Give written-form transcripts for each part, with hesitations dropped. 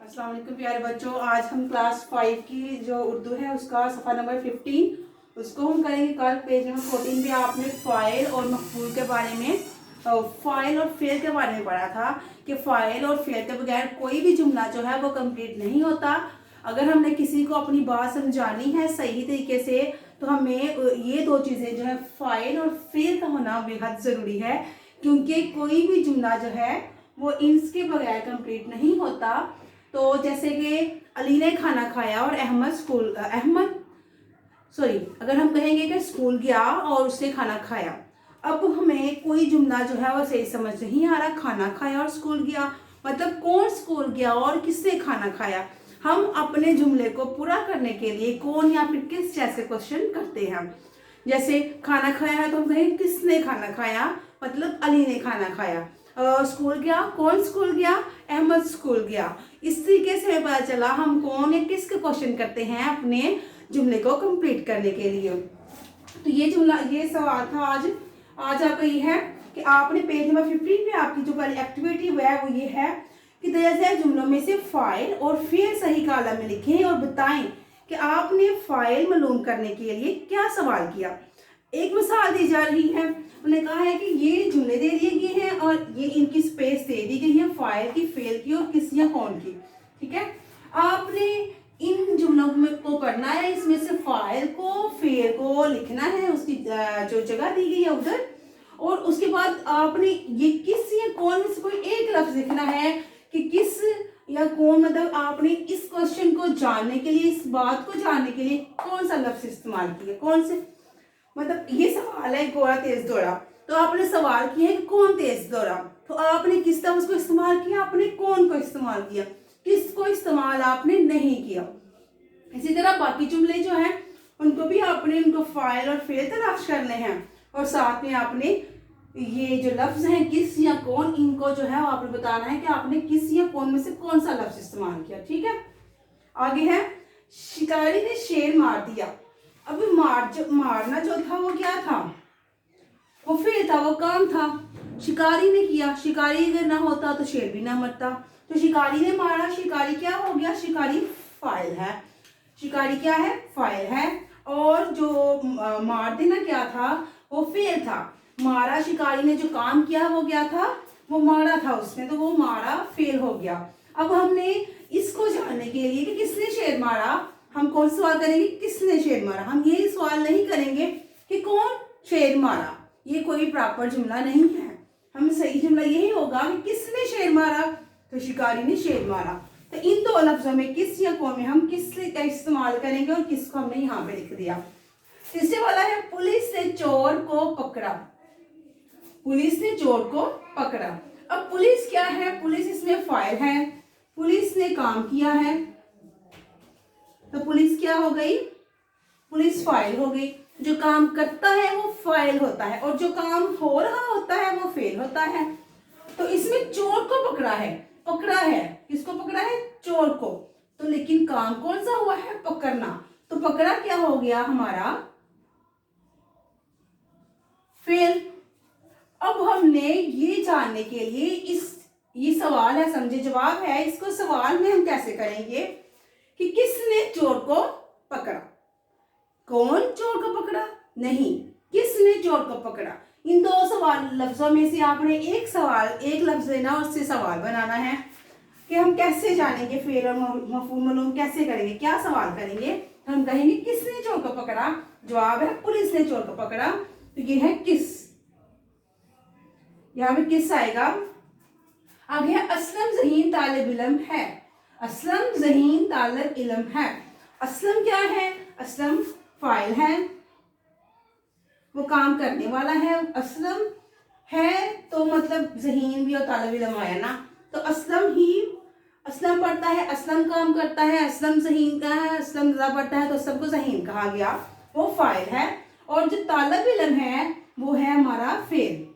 अस्सलाम वालेकुम प्यारे बच्चों। आज हम क्लास 5 की जो उर्दू है उसका सफ़ा नंबर 15 उसको हम करेंगे। कल पेज नंबर 14 पे आपने फ़ाइल और मफ़ूल के बारे में फ़ाइल और फ़ेल के बारे में पढ़ा था कि फ़ाइल और फ़ेल के बगैर कोई भी जुमला जो है वो कंप्लीट नहीं होता। अगर हमने किसी को अपनी बात समझानी है सही तरीके से तो हमें ये दो चीज़ें जो है फ़ाइल और फ़ेल का होना बेहद ज़रूरी है, क्योंकि कोई भी जुमला जो है वो इनके बगैर कंप्लीट नहीं होता। तो जैसे कि अली ने खाना खाया और अगर हम कहेंगे कि स्कूल गया और उसने खाना खाया, अब हमें कोई जुमला जो है वो सही समझ नहीं आ रहा। खाना खाया और स्कूल गया मतलब कौन स्कूल गया और किसने खाना खाया। हम अपने जुमले को पूरा करने के लिए कौन या फिर किस जैसे क्वेश्चन करते हैं। जैसे खाना खाया है तो हम कहेंगे किसने खाना खाया, मतलब अली ने खाना खाया। स्कूल गया, कौन स्कूल गया, अहमद स्कूल गया। इस तरीके से हमें पता चला हम कौन या किसके क्वेश्चन करते हैं अपने जुमले को कंप्लीट करने के लिए। तो ये सवाल था आज आपका ये है कि आपने पेज नंबर 15 पे आपकी जो पहली एक्टिविटी है वो ये है कि दर्ज जुमलों में से फाइल और फिर सही कॉलम में लिखें और बताएं कि आपने फाइल मालूम करने के लिए क्या सवाल किया। एक मिसाल दी जा रही है, उन्होंने कहा है कि ये जुमले दे दिए गए हैं और ये इनकी स्पेस दे दी गई है फाइल की, फेल की और किस या कौन की। ठीक है, आपने इन जुमलों को करना है, इसमें से फाइल को फेल को लिखना है उसकी जो जगह दी गई है उधर, और उसके बाद आपने ये किस या कौन में से कोई एक लफ्ज लिखना है कि किस या कौन, मतलब आपने इस क्वेश्चन को जानने के लिए, इस बात को जानने के लिए कौन सा लफ्ज इस्तेमाल किया, कौन से, मतलब ये सवाल है घोड़ा तेज दौड़ा, तो आपने सवाल किया है कि कौन तेज दौड़ा, तो आपने किस लफ्ज को इस्तेमाल किया, आपने कौन को इस्तेमाल किया, किसको इस्तेमाल आपने नहीं किया। इसी तरह बाकी जुमले जो हैं उनको भी आपने उनको फाइल और फेल तलाश करने हैं, और साथ में आपने ये जो लफ्ज हैं किस या कौन, इनको जो है आपने बताना है कि आपने किस या कौन में से कौन सा लफ्ज इस्तेमाल किया। ठीक है, आगे है शिकारी ने शेर मार दिया। अब मारना जो था वो क्या था, वो फेल था, वो काम था, शिकारी ने किया। शिकारी अगर ना होता तो शेर भी ना मरता, तो शिकारी ने मारा, शिकारी क्या हो गया, शिकारी फाइल है, शिकारी क्या है, फाइल है। और जो मार देना क्या था, वो फेल था। मारा शिकारी ने जो काम किया वो क्या था, वो मारा था उसने, तो वो मारा फेल हो गया। अब हमने इसको जानने के लिए कि किसने शेर मारा, हम कौन सवाल करेंगे, किसने शेर मारा। हम ये सवाल नहीं करेंगे कि कौन शेर मारा, ये कोई प्रॉपर जुमला नहीं है। हम सही जुमला यही होगा कि किसने शेर मारा, तो शिकारी ने शेर मारा। तो इन दो लफ्जों में किस या कौन में हम किस का इस्तेमाल करेंगे और किसको हमने यहाँ पे लिख दिया। तीसरे वाला है पुलिस ने चोर को पकड़ा। पुलिस ने चोर को पकड़ा। अब पुलिस क्या है, पुलिस इसमें फाइल है, पुलिस ने काम किया है, तो पुलिस क्या हो गई, पुलिस फाइल हो गई। जो काम करता है वो फाइल होता है और जो काम हो रहा होता है वो फेल होता है। तो इसमें चोर को पकड़ा है, किसको पकड़ा है, चोर को। तो लेकिन काम कौन सा हुआ है, पकड़ना, तो पकड़ा क्या हो गया हमारा, फेल। अब हमने ये जानने के लिए ये सवाल है, समझे जवाब है, इसको सवाल में हम कैसे करेंगे कि किसने चोर को पकड़ा, कौन चोर को पकड़ा, नहीं, किसने चोर को पकड़ा। इन दो सवाल लफ्जों में से आपने एक लफ्ज लेना और उससे सवाल बनाना है कि हम कैसे जानेंगे, फेल और मफूल मालूम कैसे करेंगे, क्या सवाल करेंगे। तो हम कहेंगे किसने चोर को पकड़ा, जवाब है पुलिस ने चोर को पकड़ा, तो ये है किस, यहाँ पे किस आएगा। आगे है असलम ज़हीन तालिब इल्म है। असलम ज़हीन तालिब इल्म है। असलम क्या है, असलम फाइल है, वो काम करने वाला है। असलम है तो मतलब ज़हीन भी और तालिब इल्म आया ना, तो असलम पढ़ता है, असलम काम करता है, असलम ज़हीन का है, असलम रज़ा पढ़ता है तो असलम को ज़हीन कहा गया, वो फाइल है। और जो तालिब इल्म है वो है हमारा फेल।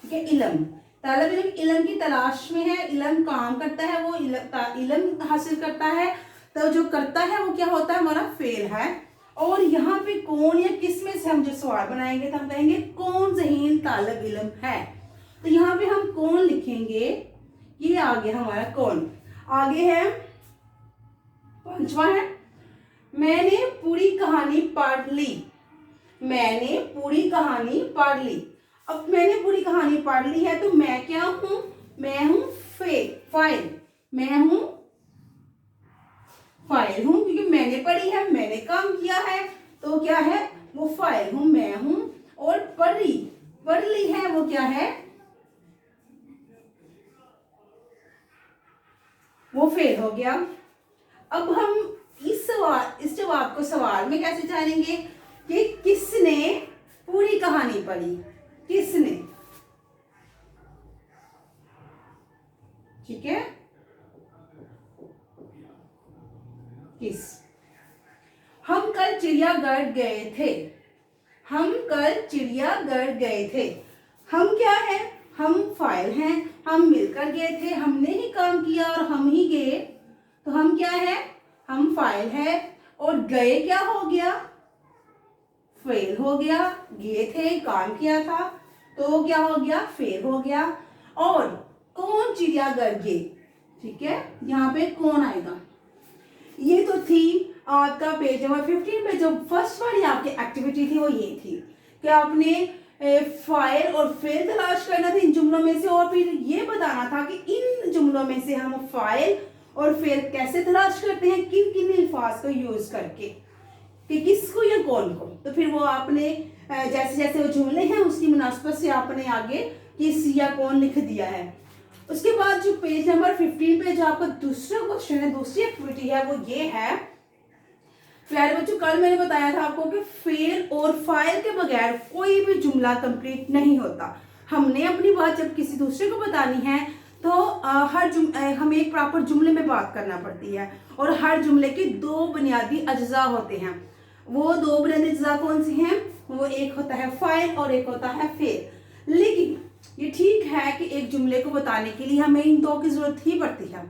ठीक है, इल्म, तालिब इल्म इल्म की तलाश में है, इल्म काम करता है, वो इल्म हासिल करता है, तो जो करता है वो क्या होता है, हमारा फेल है। और यहाँ पे कौन या किस में से हम जो सवाल बनाएंगे तो हम कहेंगे कौन ज़हीन तालिब इल्म है। तो यहाँ पे हम कौन लिखेंगे, ये आगे हमारा कौन। आगे है पांचवा है, मैंने पूरी कहानी पढ़ ली। मैंने पूरी कहानी पढ़ ली। अब मैंने पूरी कहानी पढ़ ली है तो मैं क्या हूं, मैं हूं फाइल। मैं हूं फाइल हूं क्योंकि मैंने पढ़ी है, मैंने काम किया है, तो क्या है वो फाइल हूं, मैं हूं। और पढ़ ली है वो क्या है, वो फेल हो गया। अब हम इस जवाब को सवाल में कैसे जानेंगे कि किसने पूरी कहानी पढ़ी, किसने, ठीक है, किस। हम कल चिड़ियाघर गए थे। हम कल चिड़ियाघर गए थे। हम क्या है, हम फाइल हैं, हम मिलकर गए थे, हमने ही काम किया और हम ही गए, तो हम क्या है, हम फाइल है। और गए क्या हो गया, फेल हो गया। गए थे, काम किया था, तो क्या हो गया, फेल हो गया। और कौन चिड़ियाघर गए, ठीक है, यहाँ पे कौन आएगा। ये तो थी आपका पेज नंबर 15 पे जो फर्स्ट वाली आपकी एक्टिविटी थी वो ये थी कि आपने फाइल और फेल तलाश करना था इन जुमलों में से, और फिर ये बताना था कि इन जुमलों में से हम फाइल और फेल कैसे तलाश करते हैं, किन किन अल्फाज को यूज करके, कि किसको या कौन को। तो फिर वो आपने जैसे जैसे वो जुमले हैं उसकी मुनासबत से आपने आगे किस या कौन लिख दिया है। उसके बाद जो पेज नंबर 15 पे जो आपका दूसरा क्वेश्चन है, दूसरी एक्टिविटी है, वो ये है प्यारे बच्चों, कल मैंने बताया था आपको कि फेल और फाइल के बगैर कोई भी जुमला कंप्लीट नहीं होता। हमने अपनी बात जब किसी दूसरे को बतानी है तो हमें एक प्रॉपर जुमले में बात करना पड़ती है, और हर जुमले के दो बुनियादी अज्जा होते हैं। वो दो बुनियादी अज्जा कौन से हैं, वो एक होता है फाइल और एक होता है फेल। लेकिन ये ठीक है कि एक जुमले को बताने के लिए हमें इन दो की जरूरत ही पड़ती है,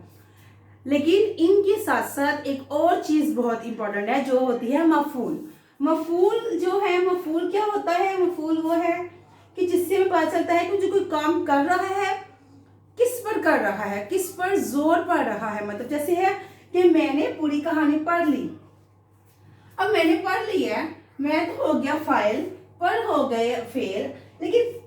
लेकिन इनके साथ साथ एक और चीज बहुत इंपॉर्टेंट है जो होती है मफूल। मफूल जो है, मफूल क्या होता है, मफूल वो है कि जिससे हमें पता चलता है कि जो कोई काम कर रहा है किस पर कर रहा है, किस पर जोर पड़ रहा है। मतलब जैसे है कि मैंने पूरी कहानी पढ़ ली। अब मैंने पढ़ ली है, मैं तो हो गया फाइल, पर हो गए फेल, लेकिन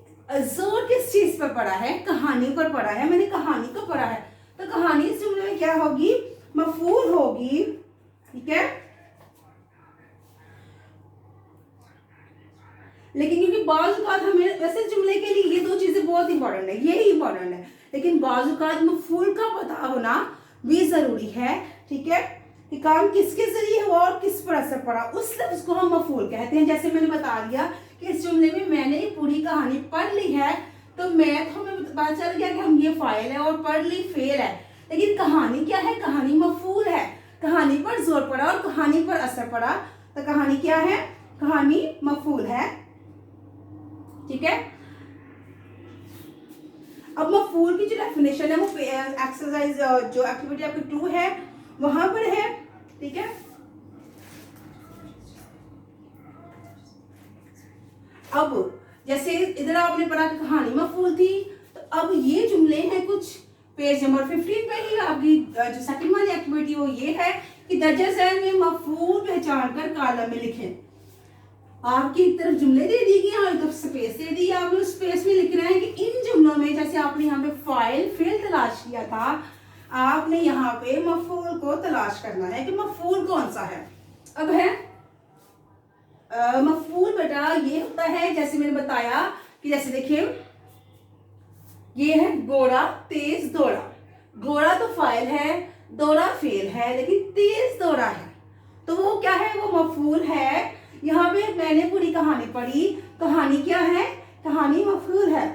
जोर किस चीज पर पड़ा है, कहानी पर पड़ा है, मैंने कहानी को पढ़ा है, तो कहानी इस जुमले में क्या होगी, मफूल होगी, ठीक है। लेकिन क्योंकि बाज़-औक़ात हमें वैसे जुमले के लिए ये दो चीजें बहुत इंपॉर्टेंट है, यही इंपॉर्टेंट है, लेकिन बाज़-औक़ात मफूल का पता होना भी जरूरी है, ठीक है, कि काम किसके जरिए हुआ और किस पर असर पड़ा, उस लफ्ज को हम मफूल कहते हैं। जैसे मैंने बता दिया कि इस जुमले में मैंने पूरी कहानी पढ़ ली है, तो मैं तो हमें पता चल गया कि हम ये फाइल है और पढ़ ली फेल है, लेकिन कहानी क्या है, कहानी मफूल है, कहानी पर जोर पड़ा और कहानी पर असर पड़ा, तो कहानी क्या है, कहानी मफूल है, ठीक है। अब मफूल की जो डेफिनेशन है वो एक्सरसाइज जो एक्टिविटी आपकी 2 है वहां पर है, ठीक है। अब जैसे इधर आपने पढ़ा कि कहानी मफूल थी, तो अब ये जुमले हैं कुछ पेज नंबर 15 पे ही आपकी जो सेकंड वाली एक्टिविटी वो ये है कि दर्जा ज़ैल में मफूल पहचान कर कॉलम में लिखें। आपकी एक तरफ जुमले दे दी गई और एक तरफ स्पेस दे दी, आपने उस स्पेस में लिखना है कि इन जुमलों में, जैसे आपने यहाँ पे फाइल फेल तलाश किया था, आपने यहाँ पे मफूल को तलाश करना है कि मफूल कौन सा है। अब है मफूल बेटा ये होता है, जैसे मैंने बताया कि जैसे देखिए ये है घोड़ा तेज दौड़ा। घोड़ा तो फाइल है, दौड़ा फेल है, लेकिन तेज दौड़ा है, तो वो क्या है, वो मफूल है। यहाँ पे मैंने पूरी कहानी पढ़ी, कहानी क्या है, कहानी मफूल है।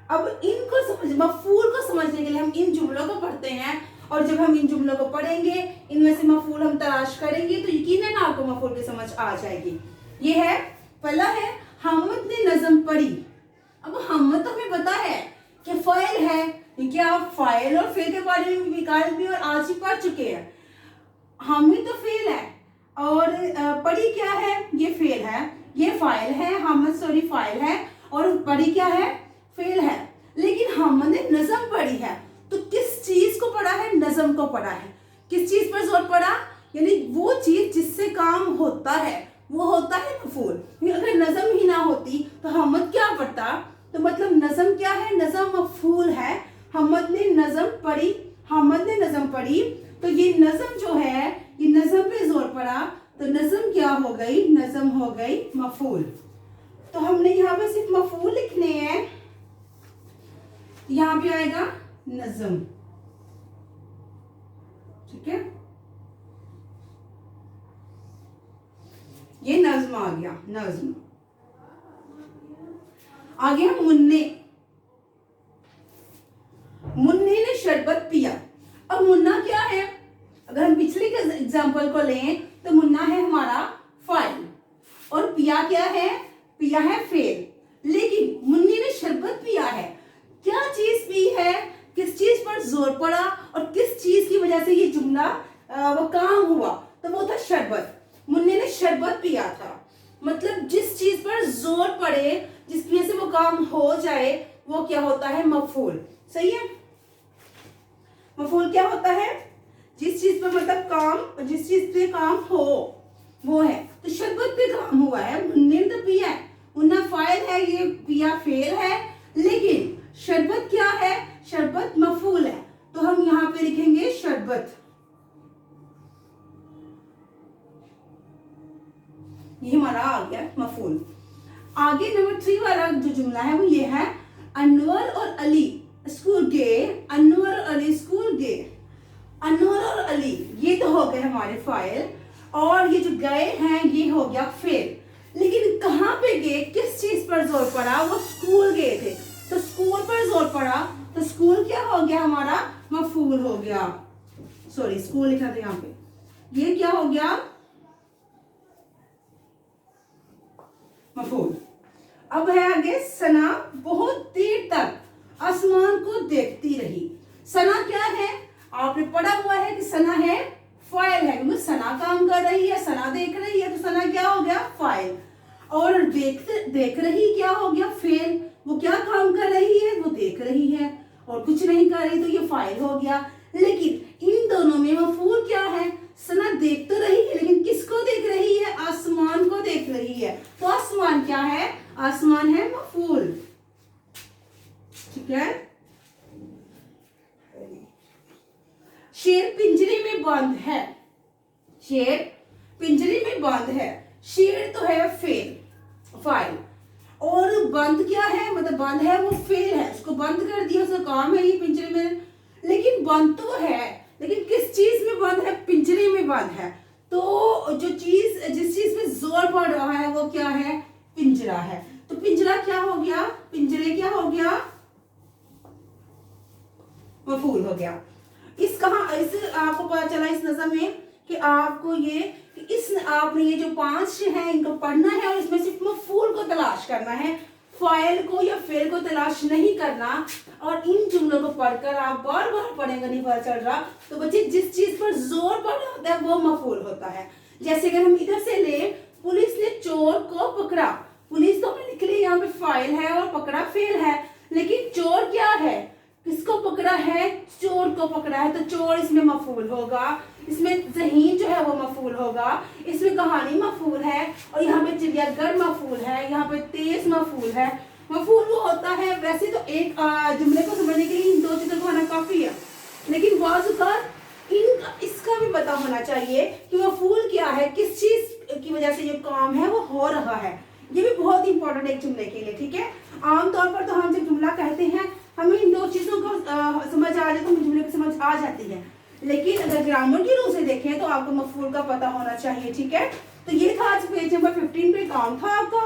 अब इनको मफूल को समझने के लिए हम इन जुमलों को पढ़ते हैं, और जब हम इन जुमलों को पढ़ेंगे, इनमें से मफूल हम तलाश करेंगे, तो यकीनन आपको मफूल की समझ आ जाएगी। ये है पहला है, हमद ने नज़म पढ़ी। अब हमद तो हमें पता है कि फाइल है, क्योंकि आप फाइल और फेल के बारे में भी कल भी और आज ही पढ़ चुके हैं। हामिद तो फेल है, और पढ़ी क्या है, ये फेल है, ये फाइल है, हमद सॉरी फाइल है, और पढ़ी क्या है, फेल है। लेकिन हमद ने नज़म पढ़ी है, तो किस चीज को पढ़ा है, नज़म को पढ़ा है। किस चीज पर जोर पड़ा, यानी वो चीज जिससे काम होता है वो होता है मफूल। अगर नज़म ही ना होती तो हमद क्या पढ़ता, तो मतलब नज़म क्या है, नज़म मफूल है। हमद ने नज़म पढ़ी, हमद ने नज़म पढ़ी, तो ये नज़म जो है ये नज़म पे जोर पड़ा, तो नज़म क्या हो गई, नज़म हो गई मफूल। तो हमने यहाँ पे सिर्फ मफूल लिखने हैं, यहाँ पे आएगा नज़म, ठीक है। ये नज़्म आ गया, नज़्म आ गया। मुन्ने, मुन्ने ने शरबत पिया। अब मुन्ना क्या है, अगर हम पिछले के एग्जाम्पल को लें तो मुन्ना है हमारा फाइल, और पिया क्या है, पिया है फेल। लेकिन मुन्ने ने शरबत पिया है, क्या चीज पी है, किस चीज पर जोर पड़ा और किस चीज की वजह से ये जुमला वो काम हुआ, तो वो था शरबत। मुन्ने ने शरबत पिया था, मतलब जिस चीज पर जोर पड़े, जिस वजह से वो काम हो जाए, वो क्या होता है, मफूल। सही है, मफूल क्या होता है, जिस चीज पर मतलब काम, जिस चीज पे काम हो वो है। तो शरबत पे काम हुआ है, मुन्ने ने तो पिया है, मुन्ना फाइल है, ये पिया फेल है, लेकिन शरबत क्या है, शरबत मफूल है, तो हम यहाँ पे लिखेंगे शरबत। ये हमारा आ गया मफूल। आगे नंबर 3 वाला जो जुमला है वो ये है, अनवर और अली स्कूल गए, अनवर और अली स्कूल गए। अनवर और अली ये तो हो गए हमारे फाइल, और ये जो गए हैं ये हो गया फेल। लेकिन कहाँ पे गए, किस चीज पर जोर पड़ा, वो स्कूल गए थे, तो स्कूल पर जोर पड़ा, तो स्कूल क्या हो गया हमारा, मफूल हो गया। सॉरी स्कूल लिखा था यहाँ पे, ये क्या हो गया, मफूल। अब है आगे, सना बहुत देर तक आसमान को देखती रही। सना क्या है, आपने पढ़ा हुआ है कि सना है फाइल है, क्योंकि सना काम कर रही है, सना देख रही है, तो सना क्या हो गया, फाइल। और देख रही क्या हो गया, फेल। वो क्या काम कर रही है, वो देख रही है, और कुछ नहीं कर रही, तो ये फाइल हो गया। लेकिन इन दोनों में मफूल क्या है, सना देख तो रही है, लेकिन किसको देख रही है, आसमान को देख रही है, तो आसमान क्या है, आसमान है मफूल, ठीक है। शेर पिंजरे में बंद है, शेर पिंजरे में बंद है, शेर तो है फेल, फाइल, और बंद क्या है, मतलब बंद है वो फेल है, उसको बंद कर दिया, उसका काम है ये पिंजरे में। लेकिन बंद तो है, लेकिन किस चीज में बंद है, पिंजरे में बंद है, तो जो चीज, जिस चीज में जोर पड़ रहा है वो क्या है, पिंजरा है। तो पिंजरा क्या हो गया, पिंजरे क्या हो गया, मफूल हो गया। इस आपको पता चला इस नज़म में कि आपको ये, इस आपने ये जो 5 है इनको पढ़ना है, और इसमें सिर्फ मफूल को तलाश करना है, फाइल को या फेल को तलाश नहीं करना। और इन जुमलों को पढ़कर आप बार बार पढ़ेंगे, नहीं पता चल रहा, तो बच्चे जिस चीज पर जोर पड़ रहा होता है वो मफूल होता है। जैसे अगर हम इधर से ले, पुलिस ने चोर को पकड़ा, पुलिस तो हमने लिख लिया यहाँ पे फाइल है और पकड़ा फेल है, लेकिन चोर क्या है, किसको पकड़ा है, चोर को पकड़ा है, तो चोर इसमें मफूल होगा, इसमें ज़हीन जो है वो मफूल होगा, इसमें कहानी मफूल है, और यहाँ पे चिड़ियाघर मफूल है, यहाँ पे तेज मफूल है। मफूल वो होता है, वैसे तो एक जुमले को समझने के लिए इन 2 चीजों को आना काफी है, लेकिन इसका भी पता होना चाहिए कि मफूल क्या है, किस चीज की वजह से जो काम है वो हो रहा है। ये भी बहुत इंपॉर्टेंट है एक जुमले के लिए, ठीक है। आमतौर पर तो हम जब जुमला कहते हैं हमें इन 2 चीजों को समझ आ जाए तो जुमले की समझ आ जाती है, लेकिन अगर ग्रामर की रूप से देखें तो आपको मफूल का पता होना चाहिए, ठीक है। तो ये था आज पेज नंबर 15 पे काम था आपका।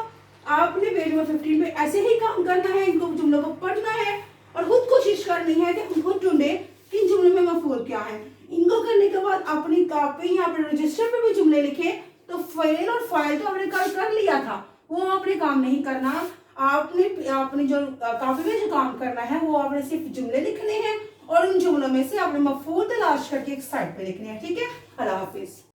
आपने पेज नंबर 15 पे ऐसे ही काम करना है, इनको जुमलों को पढ़ना है और खुद कोशिश करनी है कि हम खुद ढूंढे कि इन जुमलों में मफूल क्या है। इनको करने के बाद अपनी कॉपी या अपने रजिस्टर पे भी जुमले लिखे, तो फेल और फाइल तो आपने कल कर लिया था, वो आपने काम नहीं करना। आपने जो कॉपी में जो काम करना है वो आपने सिर्फ जुमले लिखने हैं, और उन जुमलों में से आपने मफूल तलाश करके एक साइड पे लिखने हैं, ठीक है। अल्लाह हाफिज।